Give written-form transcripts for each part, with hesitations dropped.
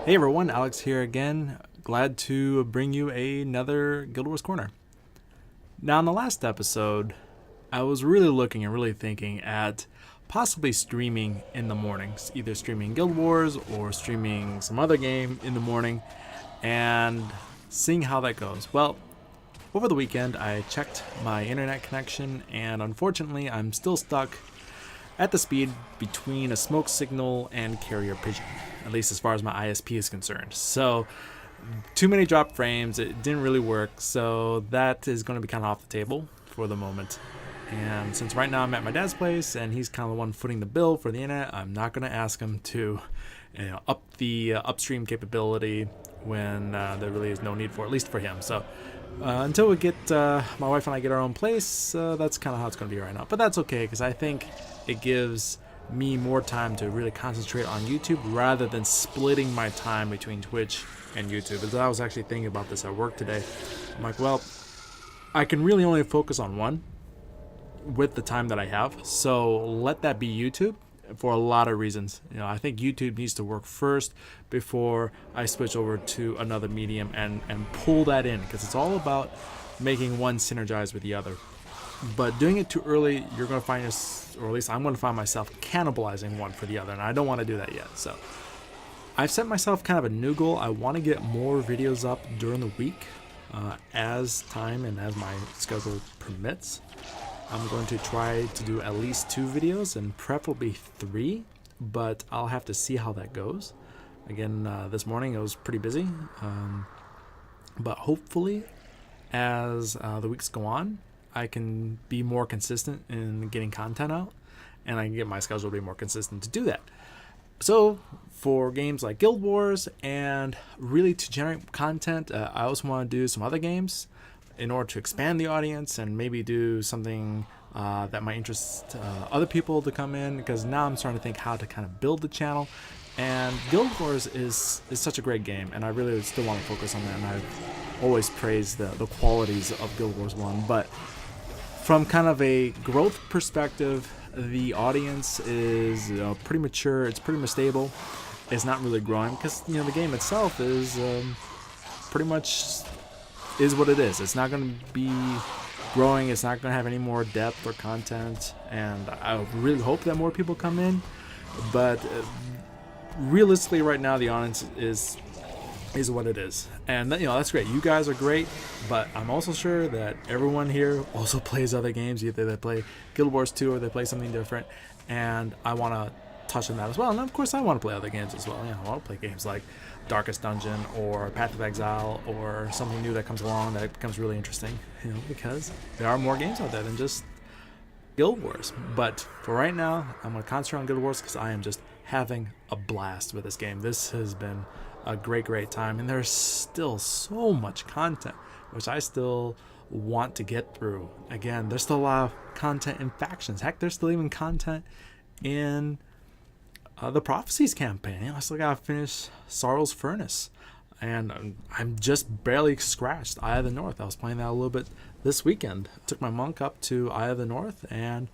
Hey everyone, Alex here again. Glad to bring you another Guild Wars Corner. Now, in the last episode, I was really looking and really thinking at possibly streaming in the mornings, either streaming Guild Wars or streaming some other game in the morning, and seeing how that goes. Well, over the weekend, I checked my internet connection, and unfortunately, I'm still stuck at the speed between a smoke signal and carrier pigeon, at least as far as my ISP is concerned. So too many drop frames, it didn't really work, so that is going to be kind of off the table for the moment. And since right now I'm at my dad's place and he's kind of the one footing the bill for the internet, I'm not going to ask him to up the upstream capability when there really is no need for it, at least for him. So until we get my wife and I get our own place, that's kind of how it's going to be right now. But that's okay, because I think it gives me more time to really concentrate on YouTube rather than splitting my time between Twitch and YouTube. As I was actually thinking about this at work today, I'm like, well, I can really only focus on one with the time that I have, so let that be YouTube for a lot of reasons. I think YouTube needs to work first before I switch over to another medium and pull that in, because it's all about making one synergize with the other. But doing it too early, you're going to find or at least I'm going to find myself cannibalizing one for the other, and I don't want to do that yet. So I've set myself kind of a new goal. I want to get more videos up during the week as time and as my schedule permits. I'm going to try to do at least 2 videos and preferably 3, but I'll have to see how that goes. Again, this morning it was pretty busy, but hopefully as the weeks go on, I can be more consistent in getting content out, and I can get my schedule to be more consistent to do that. So for games like Guild Wars and really to generate content, I also want to do some other games in order to expand the audience and maybe do something that might interest other people to come in, because now I'm starting to think how to kind of build the channel. And Guild Wars is such a great game, and I really still want to focus on that, and I've always praised the qualities of Guild Wars 1, but from kind of a growth perspective, the audience is pretty mature, it's pretty much stable, it's not really growing, because the game itself is pretty much is what it is. It's not going to be growing, it's not going to have any more depth or content, and I really hope that more people come in, but realistically right now the audience is what it is, and that's great. You guys are great, but I'm also sure that everyone here also plays other games. Either they play Guild Wars 2 or they play something different, and I want to touch on that as well. And of course I want to play other games as well. I want to play games like Darkest Dungeon or Path of Exile or something new that comes along that becomes really interesting, because there are more games out there than just Guild Wars. But for right now, I'm going to concentrate on Guild Wars because I am just having a blast with this game. This has been a great time, and there's still so much content which I still want to get through. Again, there's still a lot of content in factions. Heck, there's still even content in the Prophecies campaign. I still gotta finish Sorrow's Furnace, and I'm just barely scratched Eye of the North. I was playing that a little bit this weekend. Took my monk up to Eye of the North and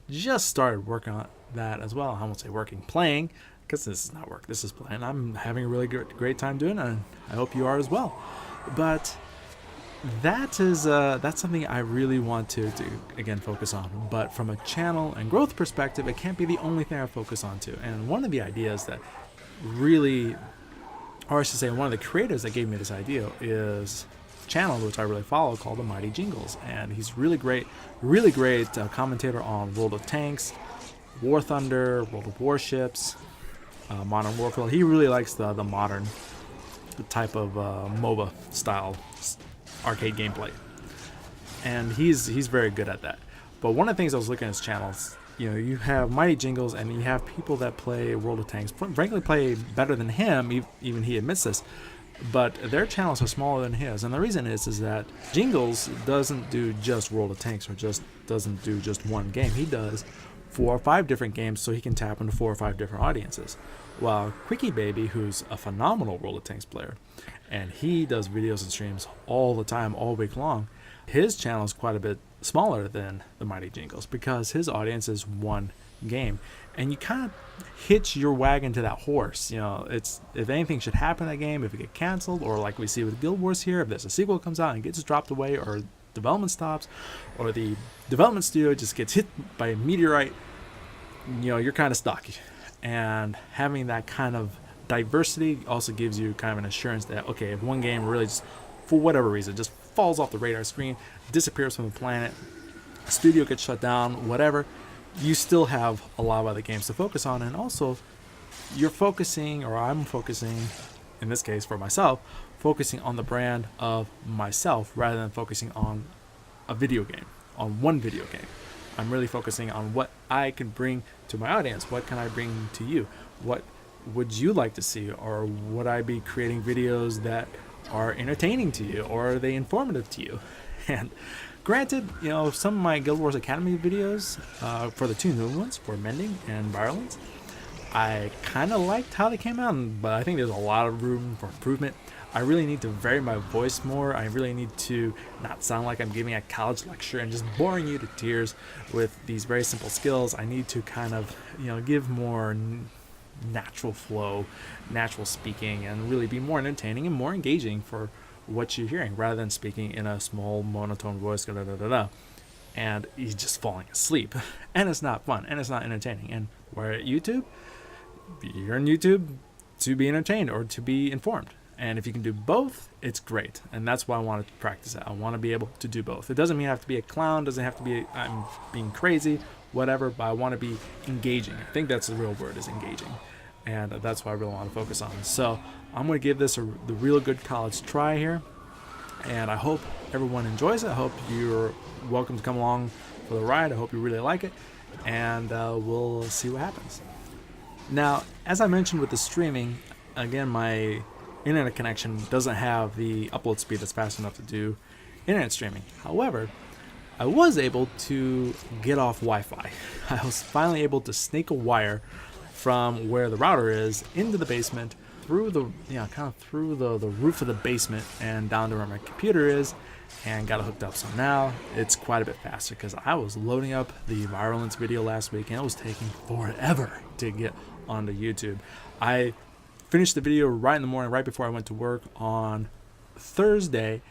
just started working on that as well. I won't say working, playing, because this is not work, this is playing. I'm having a really great time doing it, and I hope you are as well. But that's something I really want to again focus on. But from a channel and growth perspective, it can't be the only thing I focus on too. And one of the ideas that really, or I should say one of the creators that gave me this idea is a channel which I really follow called The Mighty Jingles, and he's really great commentator on World of Tanks, War Thunder, World of Warships, Modern Warfare. He really likes the modern type of MOBA style arcade gameplay, and he's very good at that. But one of the things I was looking at his channels, you have Mighty Jingles, and you have people that play World of Tanks, frankly play better than him, even he admits this, but their channels are smaller than his. And the reason is that Jingles doesn't do just World of Tanks, or doesn't do just one game. He does 4 or 5 different games, so he can tap into 4 or 5 different audiences. While Quickie Baby, who's a phenomenal World of Tanks player, and he does videos and streams all the time, all week long, his channel is quite a bit smaller than the Mighty Jingles, because his audience is one game, and you kind of hitch your wagon to that horse. It's, if anything should happen in that game, if it get canceled, or like we see with Guild Wars here, if there's a sequel comes out and gets dropped away, or development stops, or the development studio just gets hit by a meteorite, you're kind of stuck. And having that kind of diversity also gives you kind of an assurance that, okay, if one game really just, for whatever reason, just falls off the radar screen, disappears from the planet, studio gets shut down, whatever, you still have a lot of other games to focus on. And also, you're focusing, or I'm focusing, in this case for myself, focusing on the brand of myself rather than focusing on a video game, on one video game. I'm really focusing on what I can bring to my audience. What can I bring to you? What would you like to see? Or would I be creating videos that are entertaining to you, or are they informative to you? And granted, some of my Guild Wars Academy videos, for the 2 new ones, for Mending and Virulence, I kind of liked how they came out, but I think there's a lot of room for improvement. I really need to vary my voice more. I really need to not sound like I'm giving a college lecture and just boring you to tears with these very simple skills. I need to kind of, give more natural flow, natural speaking, and really be more entertaining and more engaging for what you're hearing, rather than speaking in a small monotone voice, and he's just falling asleep. And it's not fun, and it's not entertaining. And we're at YouTube. You're on YouTube to be entertained or to be informed. And if you can do both, it's great. And that's why I want to practice it. I want to be able to do both. It doesn't mean I have to be a clown, doesn't have to be I'm being crazy, whatever, but I want to be engaging. I think that's the real word, is engaging. And that's what I really want to focus on. So I'm going to give this the real good college try here. And I hope everyone enjoys it. I hope you're welcome to come along for the ride. I hope you really like it. And we'll see what happens. Now, as I mentioned with the streaming, again, my internet connection doesn't have the upload speed that's fast enough to do internet streaming. However, I was able to get off Wi-Fi. I was finally able to snake a wire from where the router is into the basement, through the through the roof of the basement and down to where my computer is, and got it hooked up. So now it's quite a bit faster, because I was loading up the Virulence video last week and it was taking forever to get onto YouTube. I finished the video right in the morning, right before I went to work on Thursday.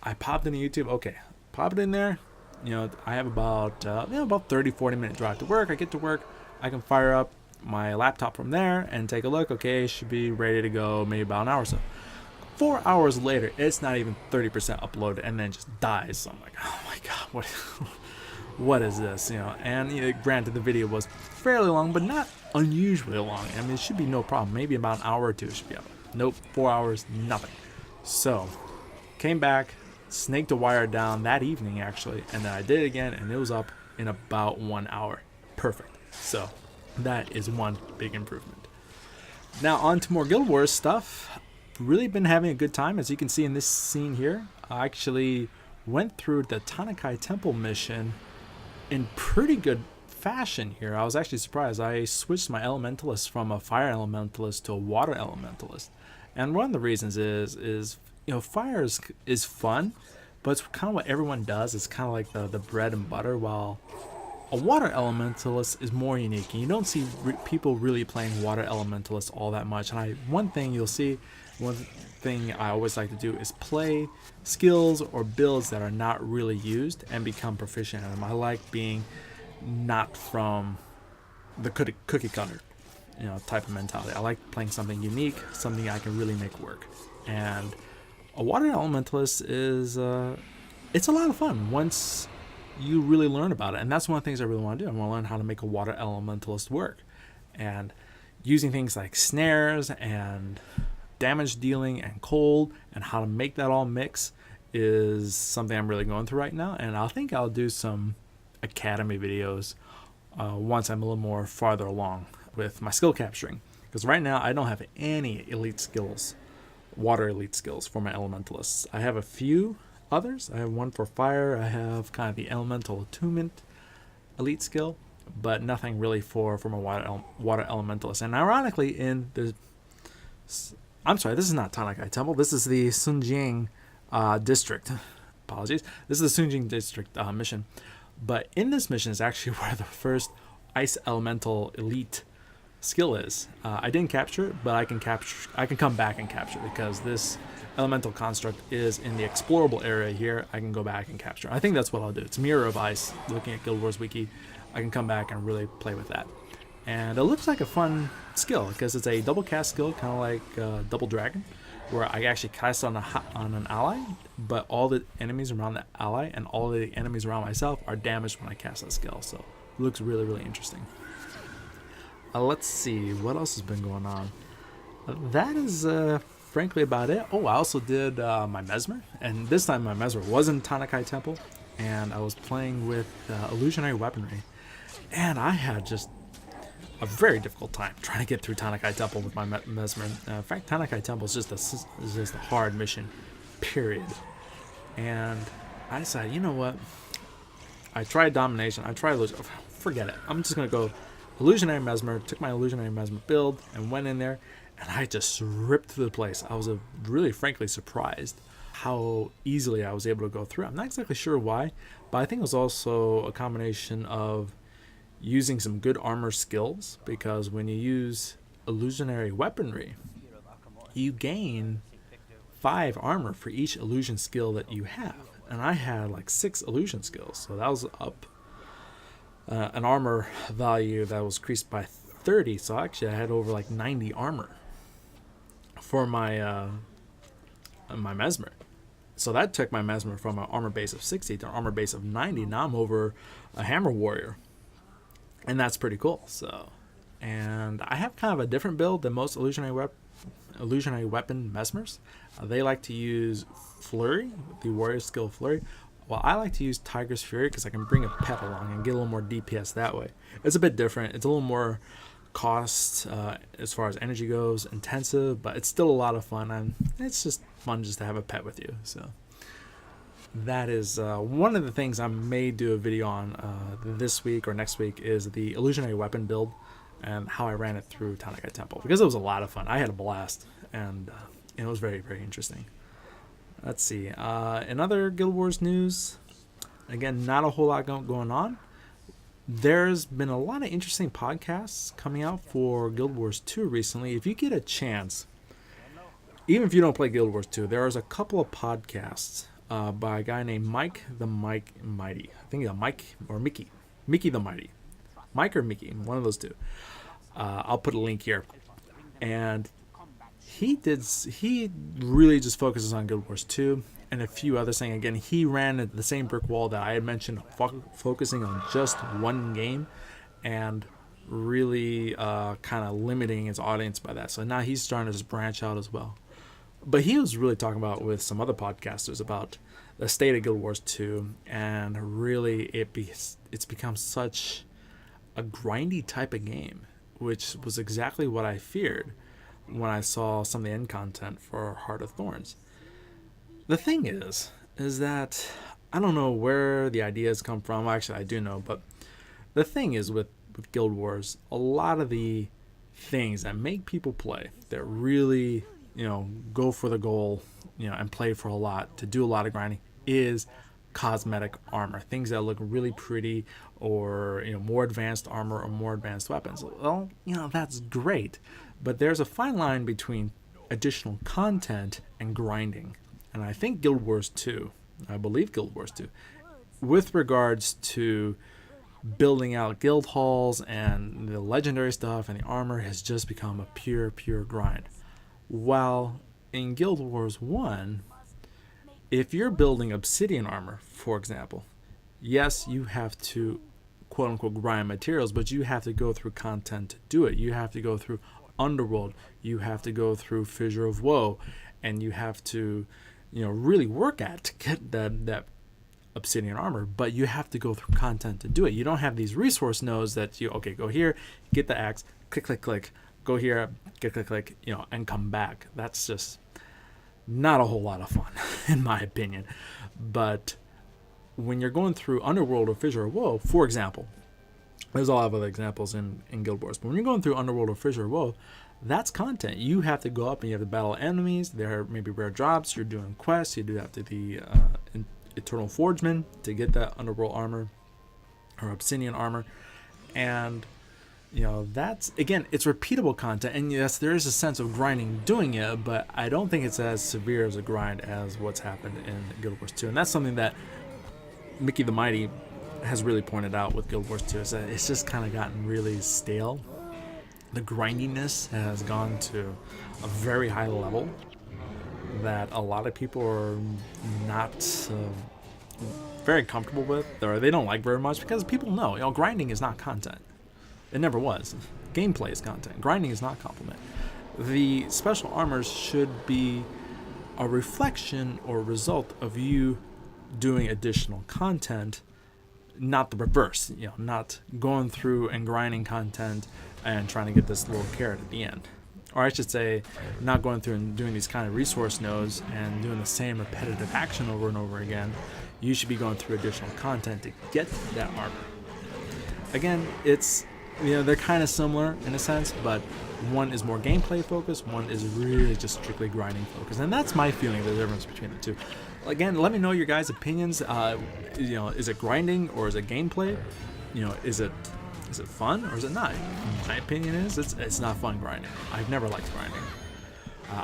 I popped into YouTube. Okay, pop it in there. I have about 30-40 minute drive to work. I get to work, I can fire up my laptop from there and take a look. Okay, should be ready to go maybe about an hour or so. 4 hours later, it's not even 30% uploaded, and then just dies. So I'm like, oh my god, what is this? And granted, the video was fairly long, but not unusually long. I mean, it should be no problem. Maybe about an hour or two it should be up. Nope, 4 hours, nothing. So came back, snaked a wire down that evening actually, and then I did it again, and it was up in about 1 hour. Perfect. So that is one big improvement. Now on to more Guild Wars stuff. Really been having a good time. As you can see in this scene here, I actually went through the Tanakai Temple mission in pretty good fashion here. I was actually surprised. I switched my elementalist from a fire elementalist to a water elementalist. And one of the reasons is fire is fun, but it's kind of what everyone does. It's kind of like the bread and butter, while a water elementalist is more unique, and you don't see people really playing water elementalist all that much. And one thing I always like to do is play skills or builds that are not really used and become proficient in them. I like being not from the cookie cutter, type of mentality. I like playing something unique, something I can really make work. And a water elementalist is it's a lot of fun once you really learn about it. And that's one of the things I really want to do. I want to learn how to make a water elementalist work, and using things like snares and damage dealing and cold, and how to make that all mix is something I'm really going through right now. And I think I'll do some academy videos once I'm a little more farther along with my skill capturing, because right now I don't have any elite skills, water elite skills for my elementalists. I have a few others. I have one for fire. I have kind of the elemental attunement elite skill, but nothing really for my water elementalist. And ironically, this is not Tanakai Temple. This is the Sunjing district. Apologies. This is the Sunjing district mission. But in this mission is actually where the first Ice Elemental Elite skill is. I didn't capture it, but I can come back and capture it because this elemental construct is in the explorable area here. I can go back and capture it. I think that's what I'll do. It's Mirror of Ice. Looking at Guild Wars Wiki, I can come back and really play with that. And it looks like a fun skill because it's a double cast skill, kind of like Double Dragon, where I actually cast on an ally, but all the enemies around the ally and all the enemies around myself are damaged when I cast that skill. So it looks really, really interesting. Let's see, what else has been going on? That is frankly about it. Oh, I also did my Mesmer, and this time my Mesmer was in Tanakai Temple, and I was playing with Illusionary Weaponry, and I had just a very difficult time trying to get through Tanakai Temple with my Mesmer. In fact, Tanakai Temple is just a hard mission, period. And I decided, you know what? I tried Domination. I tried Illusion. Forget it. I'm just going to go Illusionary Mesmer. Took my Illusionary Mesmer build and went in there, and I just ripped through the place. I was really, frankly, surprised how easily I was able to go through. I'm not exactly sure why, but I think it was also a combination of using some good armor skills, because when you use Illusionary Weaponry, you gain 5 armor for each illusion skill that you have. And I had like 6 illusion skills, so that was up an armor value that was increased by 30. So actually I had over like 90 armor for my my Mesmer. So that took my Mesmer from an armor base of 60 to an armor base of 90. Now I'm over a Hammer Warrior, and that's pretty cool. So, and I have kind of a different build than most Illusionary Weapon Mesmers. They like to use Flurry, the Warrior skill Flurry. Well, I like to use Tiger's Fury because I can bring a pet along and get a little more DPS that way. It's a bit different. It's a little more cost as far as energy goes, intensive, but it's still a lot of fun, and it's just fun just to have a pet with you. So that is one of the things I may do a video on this week or next week, is the Illusionary Weapon build and how I ran it through Tanakai Temple, because it was a lot of fun. I had a blast, and it was very, very interesting. Let's see. In other Guild Wars news, again, not a whole lot going on. There's been a lot of interesting podcasts coming out for Guild Wars 2 recently. If you get a chance, even if you don't play Guild Wars 2, there is a couple of podcasts by a guy named Mike the Mighty. I think Mike or Mickey the Mighty. Mike or Mickey, one of those two. I'll put a link here. And he really just focuses on Guild Wars 2 and a few other things. Again, he ran at the same brick wall that I had mentioned, focusing on just one game and really kind of limiting his audience by that. So now he's starting to just branch out as well. But he was really talking about with some other podcasters about the state of Guild Wars 2, and really it's become such a grindy type of game, which was exactly what I feared when I saw some of the end content for Heart of Thorns. The thing is that I don't know where the ideas come from. Actually, I do know, but the thing is with Guild Wars, a lot of the things that make people play, that really, go for the goal, and play for a lot, to do a lot of grinding, is cosmetic armor, things that look really pretty, or more advanced armor or more advanced weapons. Well, that's great, but there's a fine line between additional content and grinding. And I think Guild Wars 2, with regards to building out guild halls and the legendary stuff and the armor, has just become a pure grind. While in Guild Wars 1, if you're building obsidian armor, for example, yes, you have to quote-unquote grind materials, but you have to go through content to do it. You have to go through Underworld, you have to go through Fissure of Woe, and you have to really work at to get that obsidian armor, but you have to go through content to do it. You don't have these resource nodes that go here, get the axe, click, go here, click, and come back. That's just not a whole lot of fun, in my opinion. But when you're going through Underworld or Fissure of Woe, for example, there's a lot of other examples in Guild Wars, but when you're going through Underworld or Fissure of Woe, that's content. You have to go up and you have to battle enemies. There are maybe rare drops. You're doing quests. You do have to the Eternal Forgeman to get that Underworld armor or obsidian armor. And that's, again, it's repeatable content, and yes, there is a sense of grinding doing it, but I don't think it's as severe as a grind as what's happened in Guild Wars 2. And that's something that Mickey the Mighty has really pointed out with Guild Wars 2, is that it's just kind of gotten really stale. The grindiness has gone to a very high level that a lot of people are not very comfortable with, or they don't like very much, because people know, grinding is not content. It never was. Gameplay is content. Grinding is not compliment. The special armors should be a reflection or result of you doing additional content, not the reverse. Not going through and grinding content and trying to get this little carrot at the end. Or I should say, not going through and doing these kind of resource nodes and doing the same repetitive action over and over again. You should be going through additional content to get that armor. Again, it's they're kind of similar in a sense, but one is more gameplay focused, one is really just strictly grinding focused, and that's my feeling of the difference between the two. Again, let me know your guys' opinions. Is it grinding or is it gameplay? Is it fun or is it not? My opinion is it's not fun grinding. I've never liked grinding.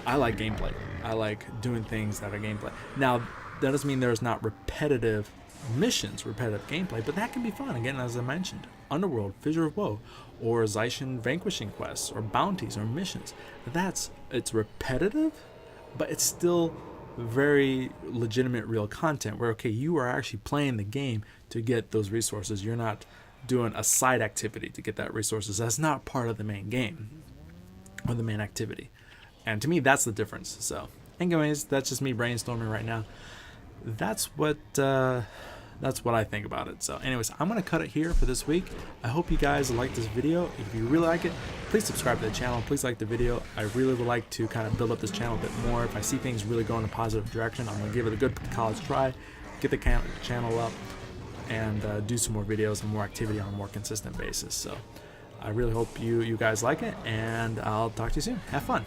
I like gameplay. I like doing things that are gameplay. Now, that doesn't mean there's not repetitive missions, repetitive gameplay, but that can be fun. Again, as I mentioned, Underworld, Fissure of Woe, or Zaishin vanquishing quests, or bounties, or missions. It's repetitive, but it's still very legitimate, real content where, okay, you are actually playing the game to get those resources. You're not doing a side activity to get that resources. That's not part of the main game or the main activity. And to me, that's the difference. So anyways, that's just me brainstorming right now. That's what I think about it. So anyways, I'm going to cut it here for this week. I hope you guys like this video. If you really like it, please subscribe to the channel. Please like the video. I really would like to kind of build up this channel a bit more. If I see things really go in a positive direction, I'm going to give it a good college try, get the channel up, and do some more videos and more activity on a more consistent basis. So I really hope you guys like it, and I'll talk to you soon. Have fun.